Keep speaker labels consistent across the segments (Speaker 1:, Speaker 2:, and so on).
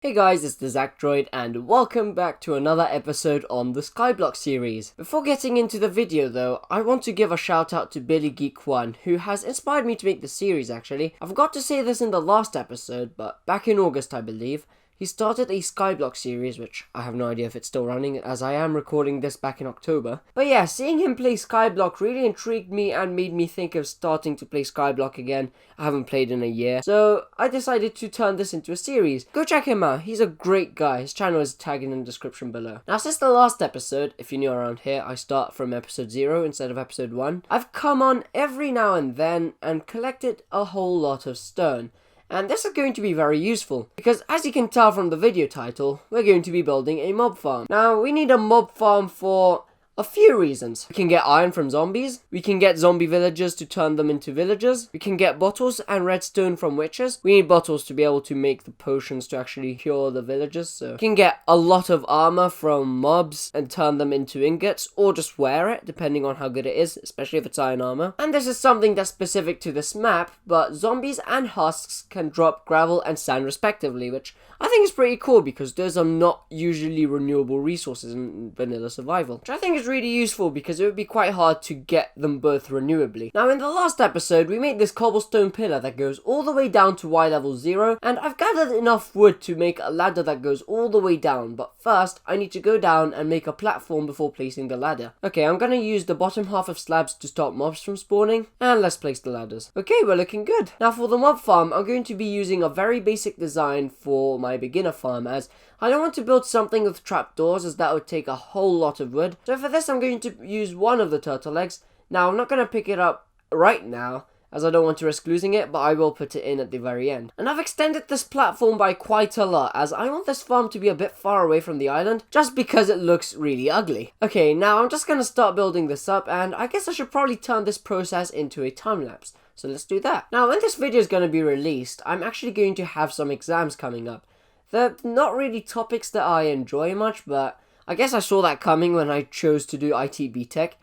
Speaker 1: Hey guys, it's the Zachdroid and welcome back to another episode on the Skyblock series. Before getting into the video though, I want to give a shout out to Billy Geek 1 who has inspired me to make the series actually. I forgot to say this in the last episode, but back in August I believe, he started a Skyblock series, which I have no idea if it's still running as I am recording this back in October. But yeah, seeing him play Skyblock really intrigued me and made me think of starting to play Skyblock again. I haven't played in a year, so I decided to turn this into a series. Go check him out, he's a great guy. His channel is tagged in the description below. Now since the last episode, if you're new around here, I start from episode 0 instead of episode 1. I've come on every now and then and collected a whole lot of stone. And this is going to be very useful, because as you can tell from the video title, we're going to be building a mob farm. Now, we need a mob farm for a few reasons. We can get iron from zombies, we can get zombie villagers to turn them into villagers, we can get bottles and redstone from witches. We need bottles to be able to make the potions to actually cure the villagers, so we can get a lot of armor from mobs and turn them into ingots, or just wear it, depending on how good it is, especially if it's iron armor. And this is something that's specific to this map, but zombies and husks can drop gravel and sand respectively, which I think is pretty cool because those are not usually renewable resources in vanilla survival, which I think is really useful because it would be quite hard to get them both renewably. Now in the last episode we made this cobblestone pillar that goes all the way down to Y level 0, and I've gathered enough wood to make a ladder that goes all the way down, but first I need to go down and make a platform before placing the ladder. Okay, I'm gonna use the bottom half of slabs to stop mobs from spawning, and let's place the ladders. Okay, we're looking good. Now for the mob farm, I'm going to be using a very basic design for my beginner farm, as I don't want to build something with trapdoors as that would take a whole lot of wood. So for this I'm going to use one of the turtle eggs. Now I'm not going to pick it up right now as I don't want to risk losing it, but I will put it in at the very end. And I've extended this platform by quite a lot as I want this farm to be a bit far away from the island just because it looks really ugly. Okay, now I'm just going to start building this up, and I guess I should probably turn this process into a time lapse. So let's do that. Now when this video is going to be released, I'm actually going to have some exams coming up. They're not really topics that I enjoy much, but I guess I saw that coming when I chose to do IT BTech.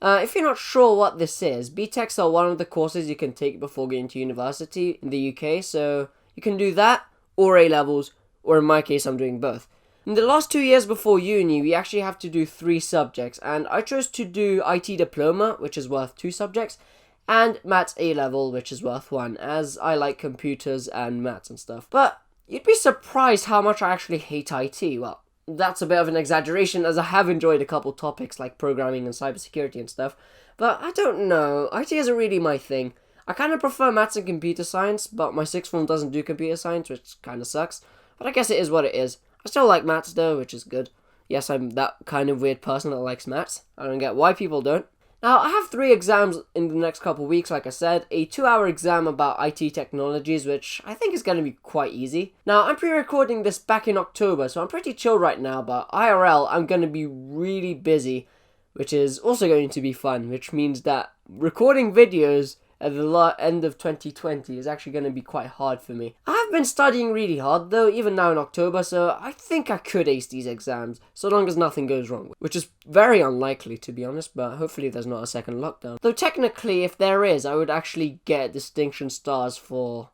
Speaker 1: If you're not sure what this is, BTechs are one of the courses you can take before going to university in the UK, so you can do that, or A-levels, or in my case I'm doing both. In the last 2 years before uni, we actually have to do 3 subjects, and I chose to do IT Diploma, which is worth 2 subjects, and Maths A-level, which is worth 1, as I like computers and maths and stuff. But you'd be surprised how much I actually hate IT. Well, that's a bit of an exaggeration as I have enjoyed a couple topics like programming and cybersecurity and stuff, but I don't know, IT isn't really my thing. I kind of prefer maths and computer science, but my 6th form doesn't do computer science, which kind of sucks, but I guess it is what it is. I still like maths though, which is good. Yes, I'm that kind of weird person that likes maths. I don't get why people don't. Now, I have 3 exams in the next couple weeks, like I said. A 2-hour exam about IT technologies, which I think is going to be quite easy. Now, I'm pre-recording this back in October, so I'm pretty chill right now, but IRL, I'm going to be really busy, which is also going to be fun, which means that recording videos at the end of 2020 is actually going to be quite hard for me. I have been studying really hard though, even now in October, so I think I could ace these exams, so long as nothing goes wrong, which is very unlikely to be honest, but hopefully there's not a second lockdown. Though technically, if there is, I would actually get distinction stars for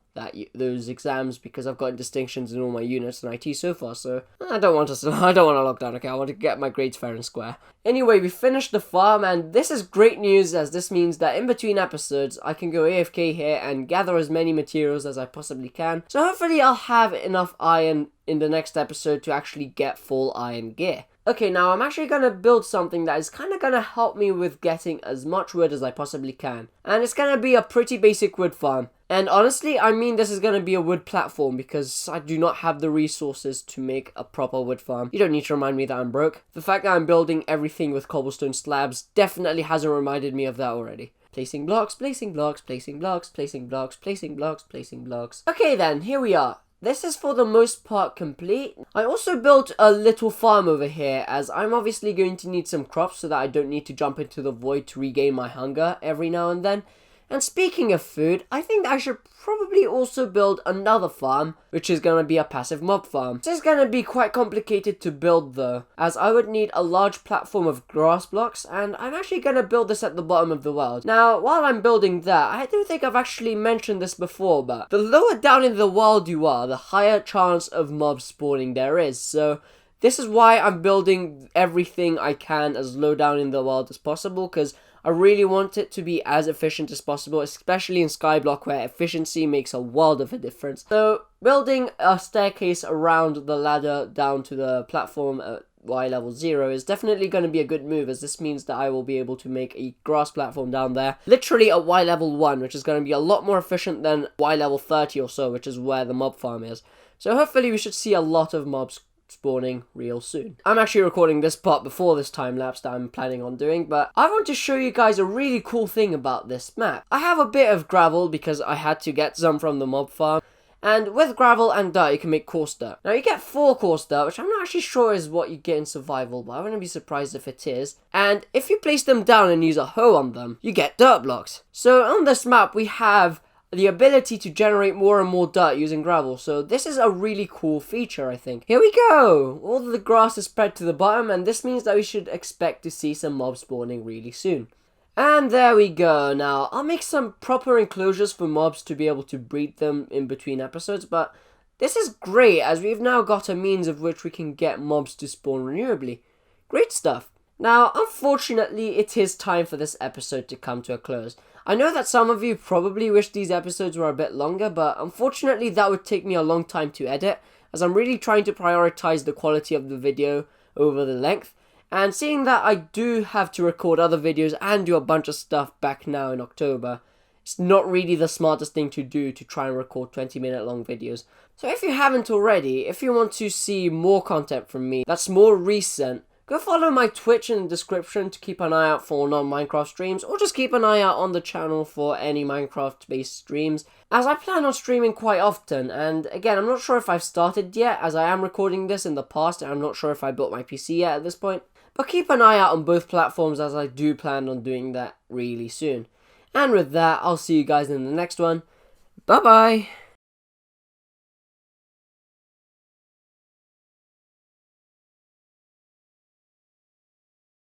Speaker 1: those exams because I've got distinctions in all my units in IT so far, so I don't want a lockdown, okay? I want to get my grades fair and square. Anyway, we finished the farm, and this is great news as this means that in between episodes I can go AFK here and gather as many materials as I possibly can. So hopefully I'll have enough iron in the next episode to actually get full iron gear. Okay, now I'm actually going to build something that is kind of going to help me with getting as much wood as I possibly can. And it's going to be a pretty basic wood farm. And honestly, I mean this is going to be a wood platform because I do not have the resources to make a proper wood farm. You don't need to remind me that I'm broke. The fact that I'm building everything with cobblestone slabs definitely hasn't reminded me of that already. Placing blocks, placing blocks, placing blocks, placing blocks, placing blocks, placing blocks. Okay then, here we are. This is for the most part complete. I also built a little farm over here as I'm obviously going to need some crops so that I don't need to jump into the void to regain my hunger every now and then. And speaking of food, I think I should probably also build another farm, which is going to be a passive mob farm. This is going to be quite complicated to build though, as I would need a large platform of grass blocks, and I'm actually going to build this at the bottom of the world. Now, while I'm building that, I do think I've actually mentioned this before, but the lower down in the world you are, the higher chance of mobs spawning there is, so this is why I'm building everything I can as low down in the world as possible, because I really want it to be as efficient as possible, especially in Skyblock where efficiency makes a world of a difference. So building a staircase around the ladder down to the platform at Y level 0 is definitely going to be a good move, as this means that I will be able to make a grass platform down there literally at Y level 1, which is going to be a lot more efficient than Y level 30 or so, which is where the mob farm is. So hopefully we should see a lot of mobs spawning real soon. I'm actually recording this part before this time lapse that I'm planning on doing, but I want to show you guys a really cool thing about this map. I have a bit of gravel because I had to get some from the mob farm, and with gravel and dirt you can make coarse dirt. Now you get 4 coarse dirt, which I'm not actually sure is what you get in survival, but I wouldn't be surprised if it is. And if you place them down and use a hoe on them, you get dirt blocks. So on this map we have the ability to generate more and more dirt using gravel, so this is a really cool feature, I think. Here we go! All the grass is spread to the bottom, and this means that we should expect to see some mobs spawning really soon. And there we go. Now, I'll make some proper enclosures for mobs to be able to breed them in between episodes, but this is great, as we've now got a means of which we can get mobs to spawn renewably. Great stuff. Now, unfortunately, it is time for this episode to come to a close. I know that some of you probably wish these episodes were a bit longer, but unfortunately that would take me a long time to edit, as I'm really trying to prioritize the quality of the video over the length. And seeing that I do have to record other videos and do a bunch of stuff back now in October, it's not really the smartest thing to do to try and record 20-minute long videos. So if you haven't already, if you want to see more content from me that's more recent, go follow my Twitch in the description to keep an eye out for non-Minecraft streams, or just keep an eye out on the channel for any Minecraft-based streams, as I plan on streaming quite often. And again, I'm not sure if I've started yet, as I am recording this in the past, and I'm not sure if I built my PC yet at this point. But keep an eye out on both platforms, as I do plan on doing that really soon. And with that, I'll see you guys in the next one. Bye-bye!